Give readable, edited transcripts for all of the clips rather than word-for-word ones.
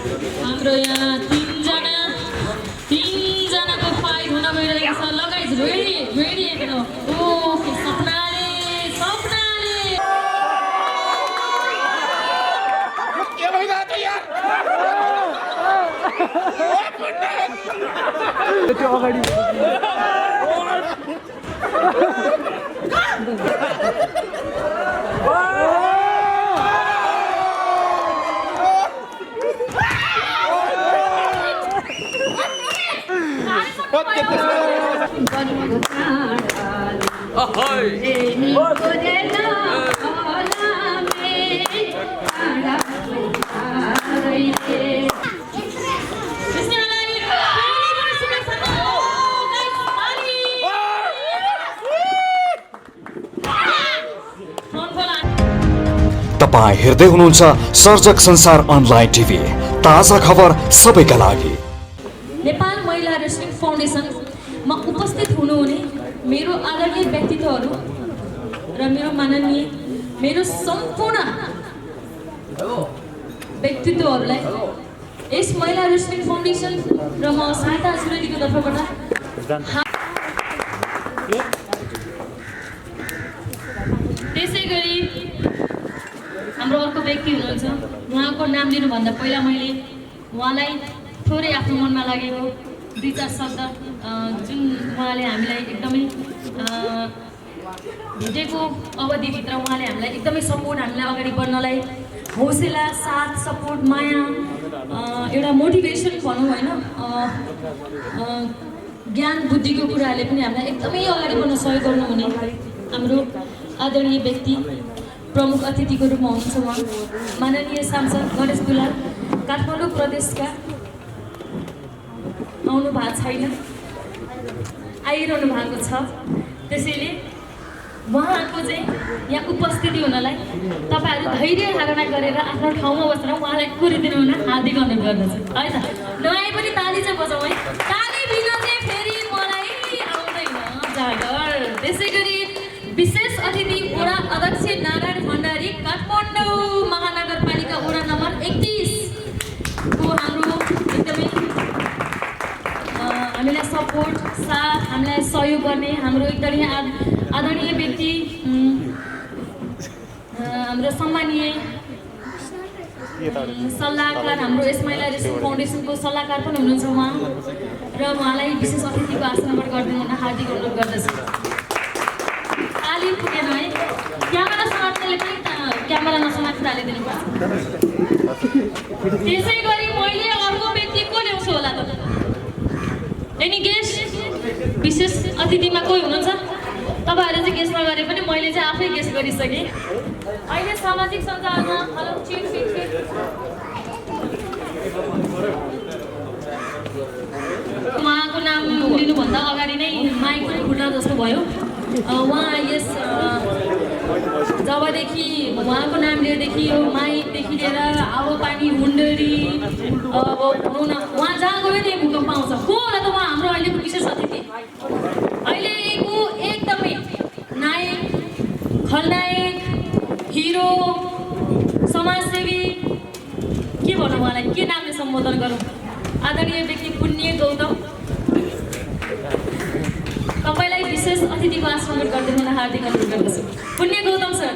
हाम्रो यहाँ तीनजनाको फाइट हुन गइरहेको छ लगाइज रेडी एकदम ओ सपनाले के भइरहेको छ यार त्यो अगाडि तपाईं हेर्दै हुनुहुन्छ सर्जक संसार अनलाइन टिभी, ताजा खबर सबैका लागि। नेपाल महिला रेस्लिङ फाउन्डेसनमा उपस्थित हुनुहुने मेरो आदरणीय व्यक्तित्वहरू र मेरो माननीय मेरो सम्पूर्ण व्यक्तित्वहरूलाई यस महिला रेस्लिङ फाउन्डेसन र म सहायता सुरेलीको तर्फबाट त्यसै गरी हाम्रो अर्को व्यक्ति हुनुहुन्छ, उहाँको नाम लिनुभन्दा पहिला मैले उहाँलाई थोरै आफ्नो मनमा लागेको 2-4 शब्द जुन उहाँले हामीलाई एकदमै भेटेको अवधिभित्र उहाँले हामीलाई एकदमै सपोर्ट, हामीलाई अगाडि बढ्नलाई हौसला, साथ, सपोर्ट, माया, एउटा मोटिभेसन भनौँ होइन, ज्ञान बुद्धिको कुराहरूले पनि हामीलाई एकदमै अगाडि बढ्न सहयोग गर्नुहुने हाम्रो आदरणीय व्यक्ति प्रमुख अतिथिको रूपमा हुनुहुन्छ उहाँ माननीय सांसद गणेश दुलाल काठमाडौँ प्रदेशका आउनु भएको छैन, आइरहनु भएको छ। त्यसैले उहाँको चाहिँ यहाँ उपस्थिति हुनलाई तपाईँहरू धैर्य धारणा गरेर आफ्नो ठाउँमा बसेर उहाँलाई कुरिदिनु हुन हार्दिक अनुरोध गर्दछु है त। नआए पनि ताली चाहिँ बजाउँ है, ताली बिना चाहिँ फेरि मलाई आउँदैन जागर। त्यसै गरी विशेष अतिथि वडा अध्यक्ष नारायण भण्डारी काठमाडौँ महानगरपालिका वडा नम्बर 31 को हाम्रो एकदमै हामीलाई सपोर्ट, साथ, हामीलाई सहयोग गर्ने हाम्रो एकदमै आदरणीय व्यक्ति हाम्रो सम्मानीय सल्लाहकार, हाम्रो यस महिला रेस्लिङ फाउन्डेसनको सल्लाहकार पनि हुनुहुन्छ उहाँ, र उहाँलाई विशेष अतिथिको आसनबाट गरिदिनु हुन हार्दिक अनुरोध गर्दछु। ताली पुगेन है, क्यामेरा समात्नेले पनि क्यामेरा नसमात्ने हालिदिनु पर्छ। त्यसै गरी मैले अर्को व्यक्ति को ल्याउँछु होला त? Any guest? विशेष अतिथिमा कोही हुनुहुन्छ? तपाईँहरूले चाहिँ गेस्ट नगरे पनि मैले चाहिँ आफै गेस्ट गरिसकेँ। अहिले सामाजिक सञ्जालमा हेलो छिट उहाँको नाम लिनुभन्दा अगाडि नै माइक पनि फुट्ला जस्तो भयो। उहाँ यस जबदेखि उहाँको नाम लिएदेखि यो माइकदेखि लिएर हावापानी हुन्डरी अब भनौँ न उहाँ जहाँ गयो त्यही भूकम्प आउँछ। को होला त उहाँ हाम्रो अहिलेको विशेष अतिथि? अहिलेको एकदमै नायक, खलनायक, हिरो, समाजसेवी, के भनौँ उहाँलाई, के नामले सम्बोधन गरौँ? आदरणीय व्यक्ति पुण्य गौतम, तपाईँलाई विशेष अतिथिको आसनबाट गरिदिनु हुन हार्दिक अनुरोध गर्दछु। पुण्य गौतम सर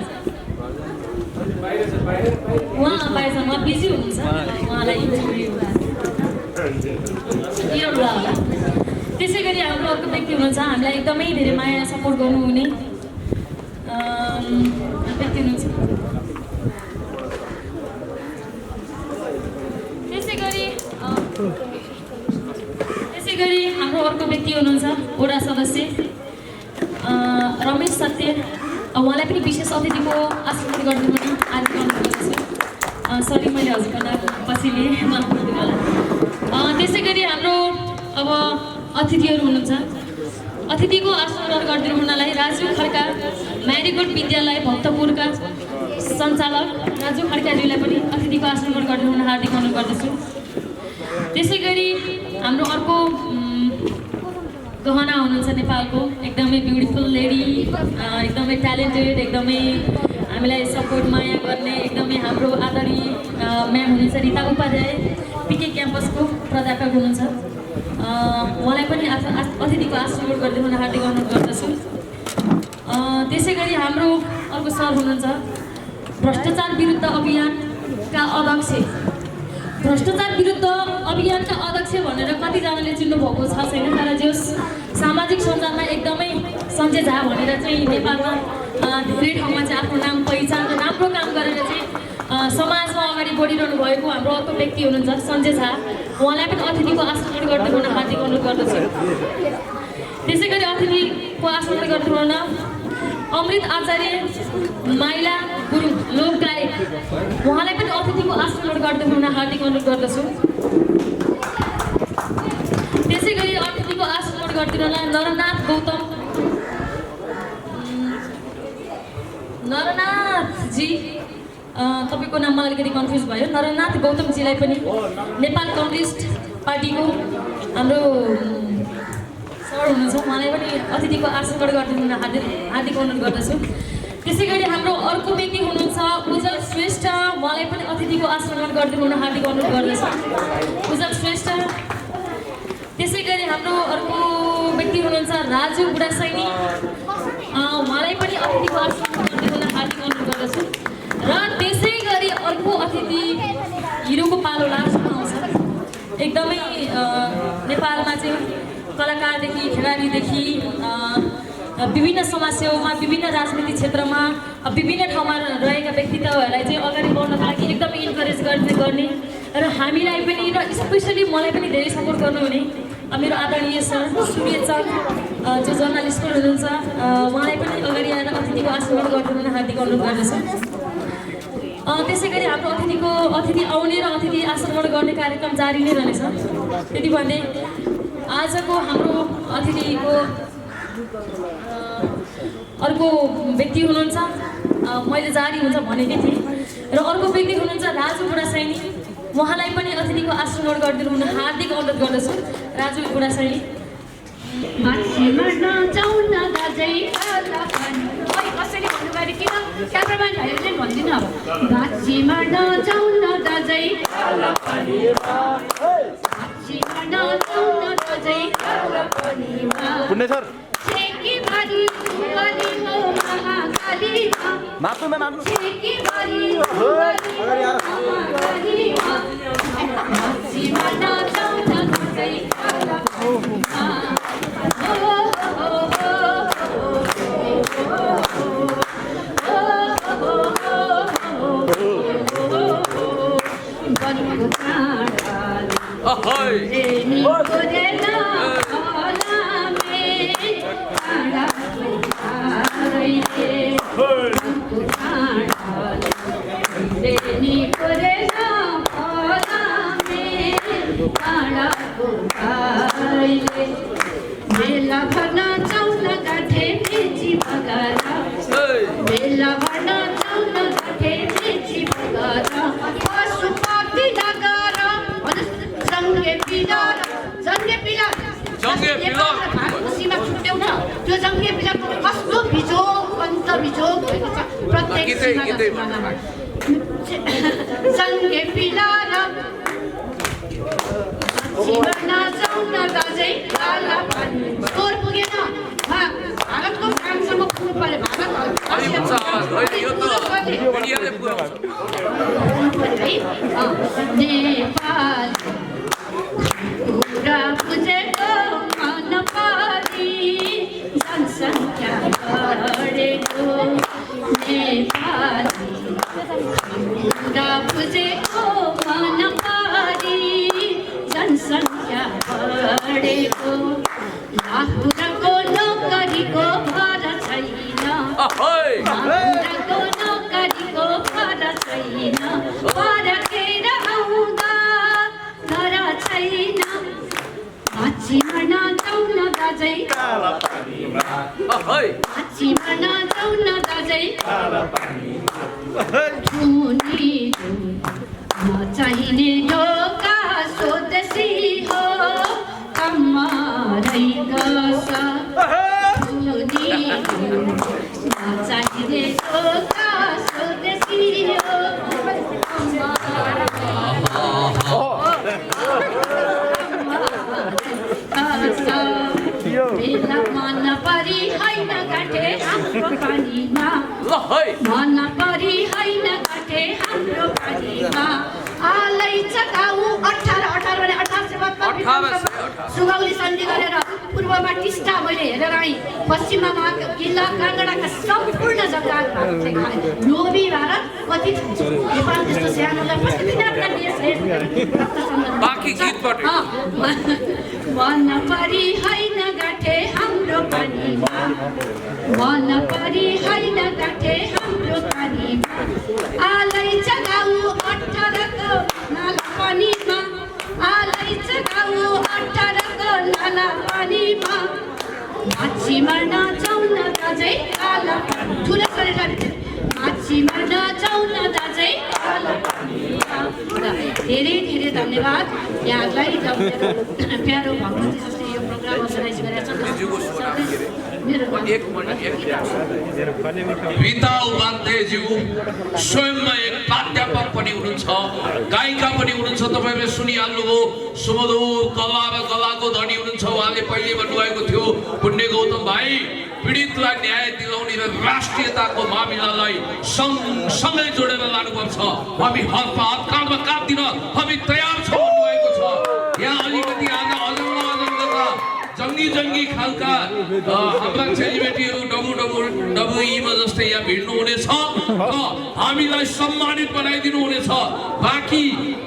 उहाँ बाहिर छन्, उहाँ बिजी हुनुहुन्छ, उहाँलाई इन्टरभ्यू होला। त्यसै गरी हाम्रो अर्को व्यक्ति हुनुहुन्छ, हामीलाई एकदमै धेरै माया सपोर्ट गर्नुहुने व्यक्ति हुनुहुन्छ। त्यसै गरी हाम्रो अर्को व्यक्ति हुनुहुन्छ वडा सदस्य रमेश सत्य, उहाँलाई पनि विशेष अतिथिको आशीर्वाद गरिदिनु हुन हार्दिक अनुरोध गर्दछु। सरी मैले हजुरको नाम पछि लिएँ, माफ गरिदिनु होला। त्यसै गरी हाम्रो अब अतिथिहरू हुनुहुन्छ, अतिथिको आशीर्वाद गरिदिनु हुनलाई राजु खड्का म्यारिगोल्ड विद्यालय भक्तपुरका सञ्चालक राजु खड्काज्यूलाई पनि अतिथिको आशीर्वाद गरिदिनु हुन हार्दिक अनुरोध गर्दछु। त्यसै गरी हाम्रो अर्को गहना हुनुहुन्छ नेपालको एकदमै ब्युटिफुल लेडी, एकदमै ट्यालेन्टेड, एकदमै हामीलाई सपोर्ट माया गर्ने एकदमै हाम्रो आदरणीय म्याम हुनुहुन्छ रिता उपाध्याय। पिके क्याम्पसको प्राध्यापक हुनुहुन्छ। उहाँलाई पनि अतिथिको आशीर्वाद गर्दै हुन हार्दिक अनुरोध गर्दछु। त्यसै गरी हाम्रो अर्को सर हुनुहुन्छ भ्रष्टाचार विरुद्ध अभियानका अध्यक्ष। भ्रष्टाचार विरुद्ध अभियानका अध्यक्ष भनेर कतिजनाले चिन्नुभएको छ छैन, तर जो सामाजिक सञ्जालमा एकदमै सञ्जय झा भनेर चाहिँ नेपालमा धेरै ठाउँमा चाहिँ आफ्नो नाम पहिचान र राम्रो काम गरेर चाहिँ समाजमा अगाडि बढिरहनु भएको हाम्रो अर्को व्यक्ति हुनुहुन्छ सञ्जय झा। उहाँलाई पनि अतिथिको आशीर्वाद गर्दै हुन हार्दिक अनुरोध गर्दछु। त्यसै गरी अतिथिको आशीर्वाद गर्दै हुन अमृत आचार्य माइला गुरुङ लोकगायक, उहाँलाई पनि अतिथिको आशीर्वाद गर्दै हुन हार्दिक अनुरोध गर्दछु। त्यसै गरी अतिथिको आशीर्वाद गर्दै हुन नरनाथ गौतम नरनाथजी, तपाईँको नाम मलाई अलिकति कन्फ्युज भयो। नरनाथ गौतमजीलाई पनि नेपाल कम्युनिस्ट पार्टीको हाम्रो सर हुनुहुन्छ, उहाँलाई पनि अतिथिको आशीर्वाद गर्दै हुन हार्दिक अनुरोध गर्दछु। त्यसै गरी हाम्रो अर्को व्यक्ति हुनुहुन्छ उज्जवल श्रेष्ठ, उहाँलाई पनि अतिथिको आशीर्वाद गर्दै हुन हार्दिक अनुरोध गर्दछु। उज्जवल श्रेष्ठ। त्यसै गरी हाम्रो अर्को व्यक्ति हुनुहुन्छ राजु बुढासैनी, उहाँलाई पनि अतिथिको आशीर्वाद गर्दै हुन हार्दिक अनुरोध गर्दछु। र त्यसै गरी अर्को अतिथि हिरोको पालो लास्टमा आउँछ। एकदमै नेपालमा चाहिँ कलाकारदेखि खेलाडीदेखि विभिन्न समाजसेवामा विभिन्न राजनीतिक क्षेत्रमा विभिन्न ठाउँमा रहेका व्यक्तित्वहरूलाई चाहिँ अगाडि बढ्नको लागि एकदमै इन्करेज गर्ने र हामीलाई पनि र स्पेसली मलाई पनि धेरै सपोर्ट गर्नुहुने मेरो आदरणीय सर सूर्य चन्द जो जर्नलिस्ट पनि हुनुहुन्छ, उहाँलाई पनि अगाडि आएर अतिथिको आशीर्वाद गर्दै हुन हार्दिक अनुरोध गर्दछु। त्यसै गरी हाम्रो अतिथि आउने र अतिथि आशीर्वाद गर्ने कार्यक्रम जारी नै रहनेछ। त्यति भन्दै आजको हाम्रो अतिथिको अर्को व्यक्ति हुनुहुन्छ, मैले जारी हुन्छ भनेकै थिएँ, र अर्को व्यक्ति हुनुहुन्छ राजु बुढासैनी, उहाँलाई पनि अतिथिको आशीर्वाद गर्दै हुन हार्दिक अनुरोध गर्दछु। राजु बुढासैनी। कसैले भन्नुभयो किन क्यामेराम्यान भाइहरूले भनिदिनु अब भाँचीमा नजाउन दाजै ल है मन परी हैन गाठे हाम्रो पानीमा आलै चकाउ 18 भने 1872 सुगौली सन्धि गरेर पूर्वमा टिस्टा मैले हेरेर आएँ पश्चिममा किल्ला काँगडाका सम्पूर्ण जग्गा लोभी भारत कति नेपाल जस्तो सानोलाई कसरी आफ्ना देशले बाँकी गीतबाट मन परी हैन गाठे हाम्रो पानीमा मन परी हैन गाठे हाम्रो पानीमा आलै चगाउ 18 को नाला पानीमा आलै चगाउ 18 को नाला पानीमा माछी मर्न जाउन दाजै काला ठुलो गरेर माछी मर्न जाउन दाजै काला पानीमा धेरै धेरै धन्यवाद यहाँलाई प्यारो भगवती जसले यो प्रोग्राम अर्गनाइज गरेका रीता उपाध्यायज्यू स्वयंमा एक प्राध्यापक पनि हुनुहुन्छ गायिका पनि हुनुहुन्छ तपाईले सुनिहाल्नुभयो सुमधुर कला र कलाको धनी हुनुहुन्छ उहाँले पहिले भन्नुभएको थियो पुण्य गौतम भाइ पीडितलाई न्याय दिलाउने र राष्ट्रियताको मामिलालाई सँगसँगै जोडेर लानुपर्छ हामी हात काँधमा काँध दिन हामी तयार छौँ भन्नुभएको छ यहाँ अलिकति आज जङ्गी खालका हाम्रा चेलीबेटीहरू डब्लुईमा जस्तै यहाँ भिड्नु हुनेछ र हामीलाई सम्मानित बनाइदिनु हुनेछ बाँकी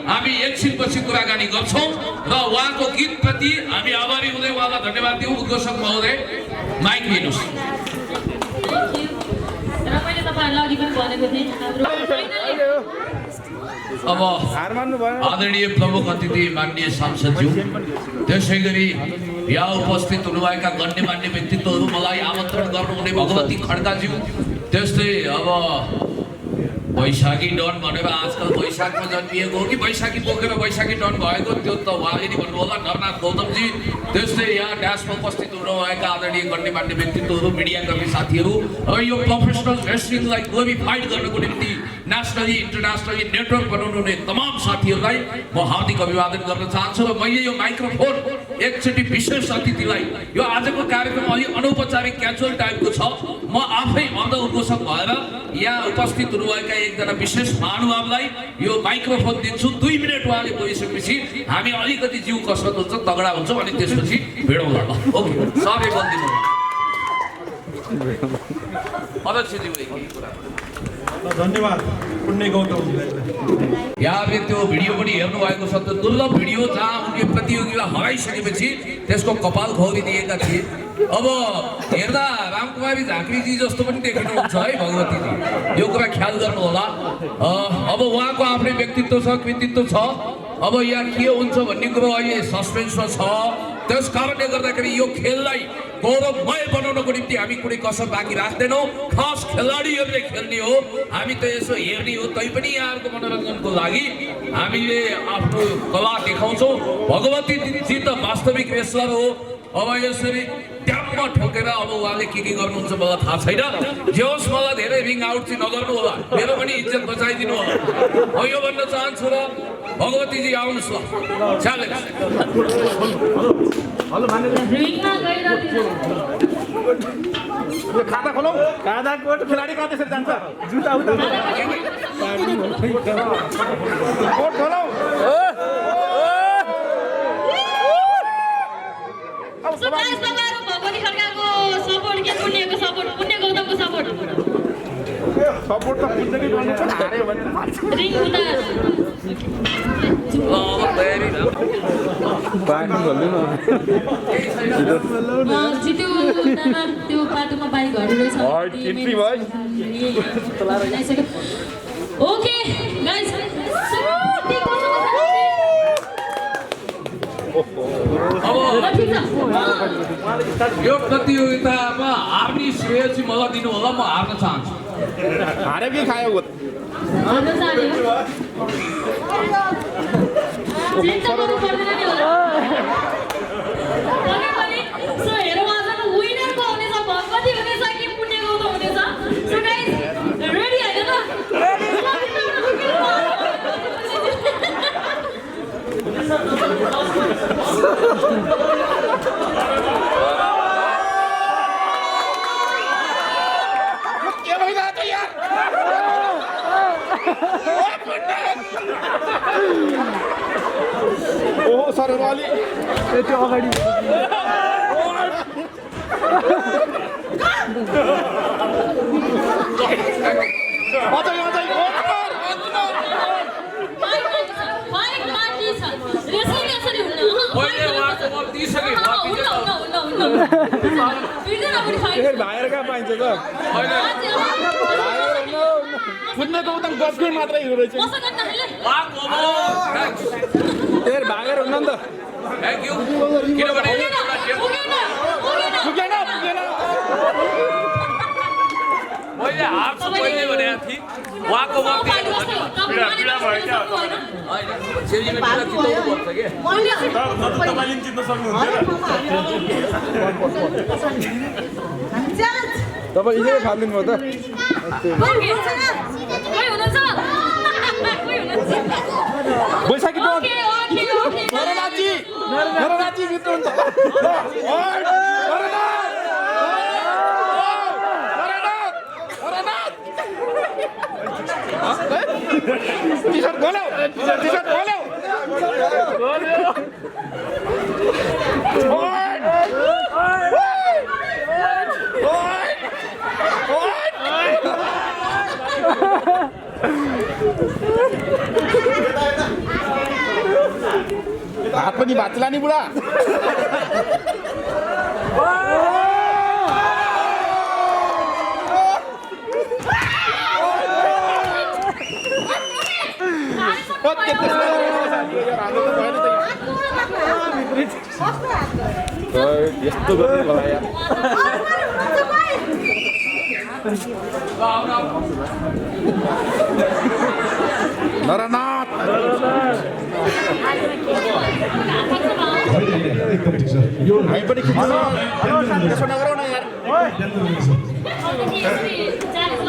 हामी एकछिनपछि कुराकानी गर्छौँ र उहाँको गीतप्रति हामी आभारी हुँदै उहाँलाई धन्यवाद दिउँ घोषक महोदय माइक लिनुहोस् र मैले तपाईँहरूलाई अघि पनि भनेको थिएँ अब आदरणीय प्रमुख अतिथि माननीय सांसदज्यू त्यसै गरी यहाँ उपस्थित हुनुभएका गण्यमान्य व्यक्तित्वहरू मलाई आमन्त्रण गर्नुहुने भगवती खड्काज्यू त्यस्तै अब बैशाखी डन भनेर आजकल बैशाखमा जन्मिएको हो कि बैशाखी बोकेर बैशाखी डन भएको त्यो त उहाँले नि भन्नु होला नरनाथ गौतमजी त्यस्तै यहाँ ड्यासमा उपस्थित हुनुभएका आदरणीय गण्यमान्य व्यक्तित्वहरू मिडियाकर्मी साथीहरू र यो प्रोफेसनल रेस्लिङलाई ग्लोरिफाइड गर्नको निम्ति नेसनली इन्टरनेसनली नेटवर्क बनाउनु हुने तमाम साथीहरूलाई म हार्दिक अभिवादन गर्न चाहन्छु र मैले यो माइक्रोफोन एकचोटि विशेष अतिथिलाई यो आजको कार्यक्रम अलि अनौपचारिक क्याजुअल टाइपको छ म आफै अन्ध उद्घोषक भएर यहाँ उपस्थित हुनुभएका एकजना विशेष महानुभावलाई यो माइक्रोफोन दिन्छु 2 मिनट उहाँले बोलिसकेपछि हामी अलिकति जिउ कसरत हुन्छ तगडा हुन्छौँ अनि त्यसपछि भिडौँला ओके सबै बन्दिनु अध्यक्षज्यूले धन्यवाद पुण्य गौतम यहाँले त्यो भिडियो पनि हेर्नु भएको छ त्यो दुर्लभ भिडियो जहाँ उनले प्रतियोगीलाई हराइसकेपछि त्यसको कपाल खौरिदिएका थिए अब हेर्दा रामकुमारी झाँक्रीजी जस्तो पनि देखिनुहुन्छ है भगवतीजी यो कुरा ख्याल गर्नु होला अब उहाँको आफ्नै व्यक्तित्व छ कृतित्व छ अब यहाँ के हुन्छ भन्ने कुरो अहिले सस्पेन्समा छ त्यस कारणले गर्दाखेरि यो खेललाई गौरवमय बनाउनको निम्ति हामी कुनै कसर बाँकी राख्दैनौँ खास खेलाडीहरूले खेल्ने हो हामी त यसो हेर्ने हो तैपनि यहाँहरूको मनोरञ्जनको लागि हामीले आफ्नो कला देखाउँछौँ भगवतीजी त वास्तविक रेसलर हो अब यसरी ट्याम्प ठोकेर अब उहाँले के गर्नुहुन्छ मलाई थाहा छैन जे होस् मलाई धेरै रिङ आउट चाहिँ नगर्नु होला मेरो पनि इज्जत बचाइदिनु होला म यो भन्न चाहन्छु र भगवतीजी आउनुहोस् ल च्यालेन्ज खाता खोलौँ खाता कोट खेलाडी कहाँ त्यसरी जान्छ जुत्ता उता कोट खोलौँ भगवती खड्काको सपोर्ट के पुण्यको सपोर्ट पुण्य गौतमको सपोर्ट सपोर्ट त पुण्यकै गर्नु छ हार्यो भने रिङ उता जित्यो त्यो बाटोमा बाइक हरिरहेछ ओके गाइस यो प्रतियोगितामा हार्ने श्रेय चाहिँ मलाई दिनु होला म हार्न चाहन्छु हारे के खायो के भइरहेको सरहरू अलि त्यो अगाडि भाएर कहाँ पाइन्छ त फुट्न त उता गफकै मात्रै हुँदो रहेछ भागेर हुन्न नि त पुगेन मैले हार्छु पहिले भनेको थिएँ उहाँको तपाईँले जित्न सक्नुहुन्थ्यो तपाईँ इजिली फालिदिनु भयो त बैशाखी नरनाथजी जित्नुहुन्छ टी-शर्ट खोल्यो हात पनि भाँच्ला नि बुढा यस्तो गर्ने होला यार नरनाथ हामी पनि खिच्नु त्यसो नगरौ न यार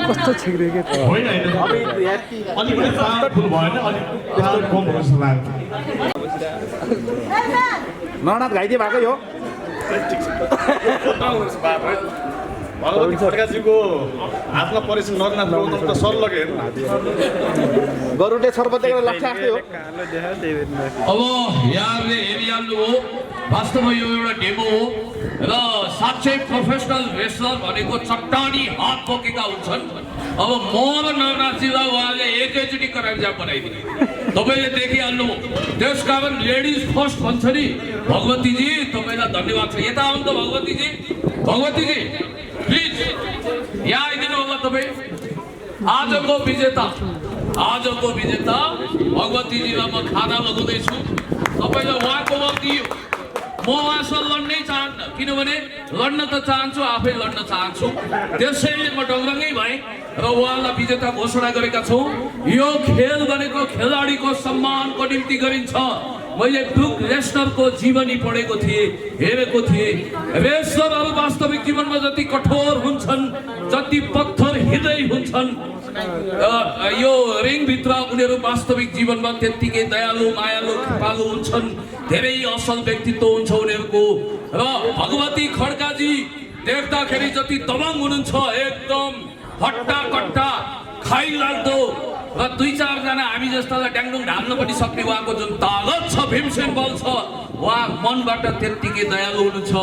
कस्तो छिग्रेको छ नरनाथ घाइते भएकै हो भगवती खड्काज्यूको हातमा परेछ नरनाथ गौतम त सल्लकै हेर्नु गरुडले सर्प देखेर लक्ष्य आएको हो अब यहाँहरूले हेरिहाल्नु हो वास्तवमा यो एउटा डेमो हो र साँच्चै प्रोफेसनल रेसलर भनेको चट्टानी हात बोकेका हुन्छन् अब म र नरनाथजीलाई उहाँले एकैचोटि कराइजा बनाइदिने तपाईँले देखिहाल्नु त्यसकारण लेडिज फर्स्ट भन्छ नि भगवतीजी तपाईँलाई धन्यवाद छ यता आउनु त भगवतीजी प्लिज यहाँ आइदिनु होला तपाईँ आजको विजेता भगवतीजीलाई म खाना लगाउँदैछु तपाईँलाई उहाँको वक्त दियो म उहाँसँग लड्नै चाहन्न किनभने लड्न त चाहन्छु आफै लड्न चाहन्छु त्यसैले म डङरङ्गै भएँ र उहाँलाई विजेता घोषणा गरेका छौँ यो खेल भनेको खेलाडीको सम्मानको निम्ति गरिन्छ मैले ब्रुक लेसनरको जीवनी पढेको थिएँ हेरेको थिएँ रेसलरहरू वास्तविक जीवनमा जति कठोर हुन्छन् जति पत्थर हृदय हुन्छन् यो रिङभित्र उनीहरू वास्तविक जीवनमा त्यत्तिकै दयालु मायालु कृपालु हुन्छन् धेरै असल व्यक्तित्व हुन्छ उनीहरूको र भगवती खड्काजी देख्दाखेरि जति दबङ हुनुहुन्छ एकदम हट्टा कट्टा खाइलाग्दो र दुई चारजना हामी जस्तालाई ड्याङडुङ ढाल्न पनि सक्ने उहाँको जुन तागत छ भीमसेन बल छ उहाँ मनबाट त्यत्तिकै दयालु हुनुहुन्छ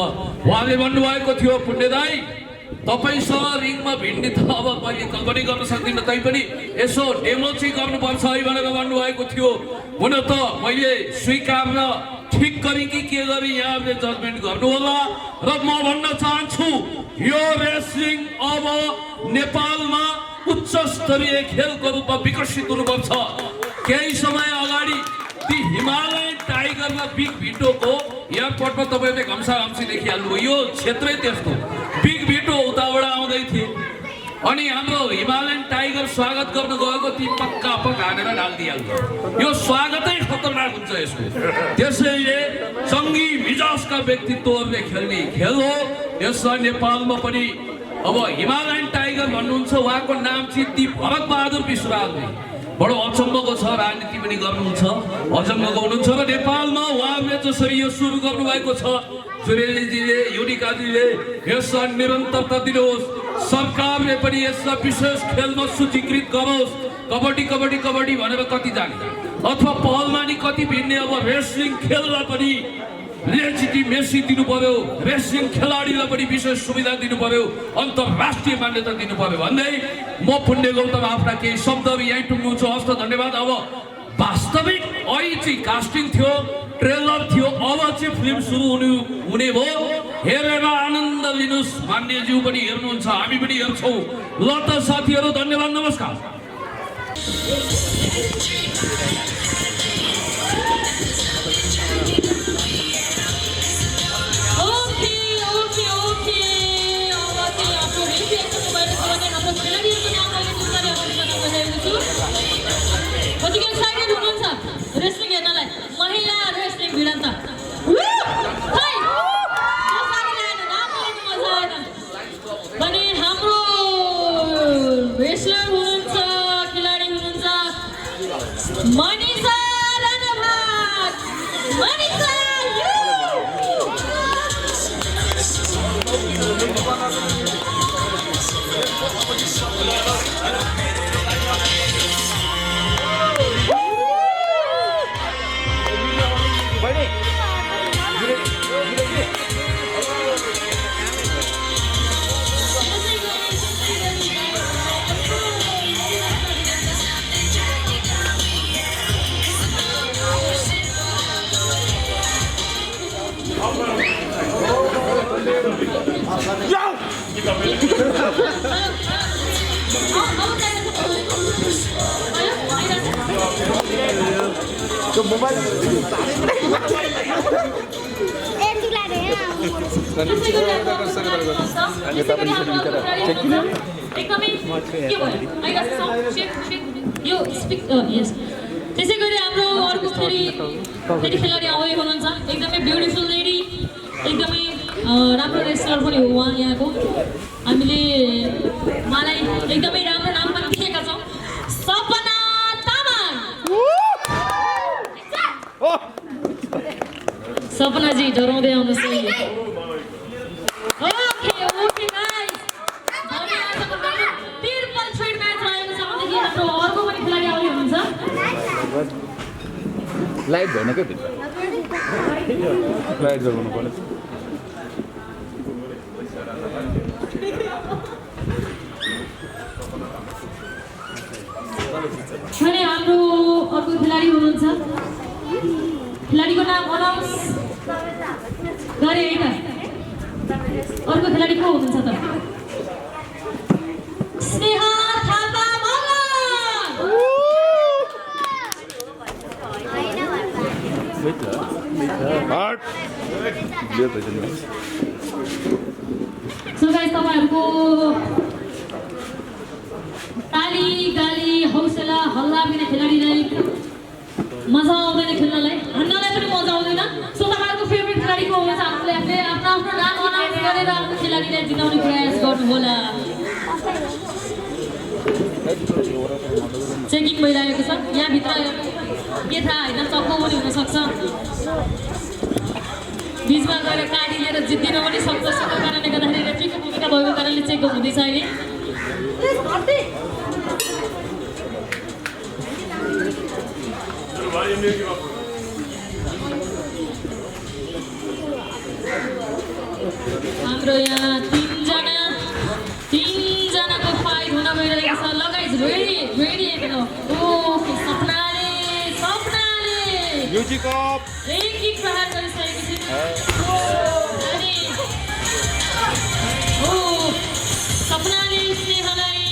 उहाँले भन्नुभएको थियो पुण्य दाई तपाईसँग रिङमा भिड्ने त अब मैले कल्पना गर्न सक्दिनँ तैपनि यसो डेमो चाहिँ गर्नुपर्छ है भनेर भन्नुभएको थियो हुन त मैले स्वीकार्न ठिक गरेँ कि के गरेँ यहाँले जजमेन्ट गर्नुहोला र म भन्न चाहन्छु यो रेसलिङ अब नेपालमा उच्च स्तरीय खेलको रूपमा विकसित हुनुपर्छ केही समय अगाडि ती हिमालयन टाइगर र बिग भिटोको एयरपोर्टमा तपाईँले घम्साघम्सी देखिहाल्नुभयो यो क्षेत्रै त्यस्तो बिग भिटो उताबाट आउँदै थिए अनि हाम्रो हिमालयन टाइगर स्वागत गर्न गएको ती पक्का हानेर ढालिदिइहाल्छ यो स्वागतै खतरनाक हुन्छ यसको त्यसैले सङ्गी मिजाजका व्यक्तित्वहरूले खेल्ने खेल हो यसलाई नेपालमा पनि अब हिमालयन टाइगर भन्नुहुन्छ उहाँको नाम चाहिँ ती भरत बहादुर विश्वराज बडो अचम्मको छ राजनीति पनि गर्नुहुन्छ अचम्मको हुनुहुन्छ र नेपालमा उहाँले जसरी यो सुरु गर्नुभएको छ सुरेलीजीले युनिकाजीले यसलाई निरन्तरता दिनुहोस् सरकारले पनि यसलाई विशेष खेलमा सूचीकृत गरोस् कबड्डी कबड्डी कबड्डी भनेर कति जाने अथवा पहलमा नि कति भिन्ने अब रेस्लिङ खेललाई पनि लेजिटिमेसी दिनु पर्यो, रेस्लिङ खेलाडीलाई पनि विशेष सुविधा दिनु पर्यो, अन्तर्राष्ट्रिय मान्यता दिनु पर्यो भन्दै म पुण्य गौतम आफ्ना केही शब्दहरू यहीँ टुङ्ग्याउँछु। हस्त धन्यवाद। अब वास्तविक अहिले चाहिँ कास्टिङ थियो, ट्रेलर थियो, अब चाहिँ फिल्म सुरु हुने भयो। हेरेर आनन्द लिनुहोस्। मान्यज्यू पनि हेर्नुहुन्छ, हामी पनि हेर्छौँ। ल त साथीहरू, धन्यवाद, नमस्कार। रेस्लिङ हेर्नलाई महिला रेस्लिङ भिडन्त भने हाम्रो रेस्लर हुनुहुन्छ, खेलाडी हुनुहुन्छ मनिषा राणाभाग। मनिषा त्यसै गरी हाम्रो अर्को फेरि खेलाडी आउँदै हुनुहुन्छ, एकदमै ब्युटिफुल लेडी, एकदमै राम्रो रेस्लर पनि हो उहाँ यहाँको। हामीले उहाँलाई एकदमै राम्रो नाम पनि दिएका छौँ, सपना तामाङ। सपनाजी डराउँदै आउनुहोस्। Okay okay guys, triple threat match रहेको छ भनेदेखि हाम्रो अर्को पनि खेलाडी आउँदै हुनुहुन्छ। लाइट भएन क्या भित्र, लाइट जगाउनु पर्यो। भने हाम्रो अर्को खेलाडी हुनुहुन्छ, खेलाडीको नाम अनाउन्स गरे होइन, अर्को खेलाडी को हुनुहुन्छ त? स्नेहा थापा मगर। सो गाइस, तपाईहरुको ताली गाली हौसला हल्ला बिना खेलाडीलाई मजा आउँदैन, खेल्नलाई हान्नलाई पनि मजा आउँदैन। सो तपाईहरुको फेभरेट खेलाडी को हुनुहुन्छ? आफूले आफ्नो आफ्नो नाम अनाउन्स गरेर आफ्नो खेलाडीलाई जिताउने प्रयास गर्नु होला। चेकिङ भइरहेको छ यहाँ भित्र, के थाहा होइन, चक्को पनि हुन सक्छ, बीचमा गएर काडी लिएर जित्दिन पनि सक्छ। त्यसको कारणले गर्दाखेरि रेफ्रीको भूमिका भएको कारणले चेक हुँदैछ अहिले। हाम्रो यहाँ तीनजनाको फाइट हुन गइरहेको छ। लगाइज रेडी रेडी एकदम। ओके, सपनाले म्युजिक अफ एक प्रहार गरिसकेको छ। सपनाले स्नेहलाई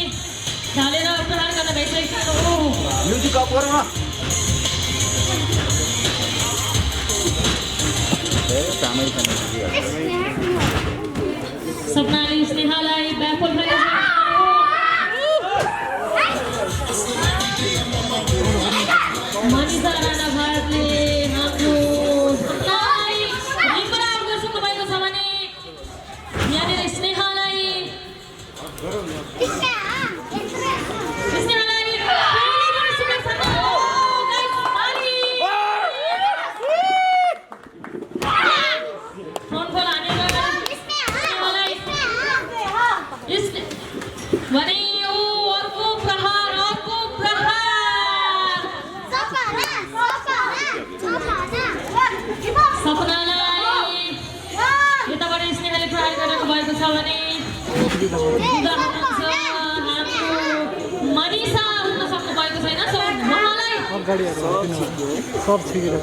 ढालेर प्रहार गर्न भइसकेको छ। म्युजिक अफ गरौँ न। सपनाले स्नेहलाई ब्याकफुल मनिषा राणा भारतले हाम्रो सपनालाई रिम्बराव गर्नु भएको छ भने यहाँनिर स्नेहलाई भने अर्को प्रहार हुनुहुन्छ हाम्रो मनिषा हुन सक्नु भएको छैन, सो उहाँलाई अगाडि सब छेकेर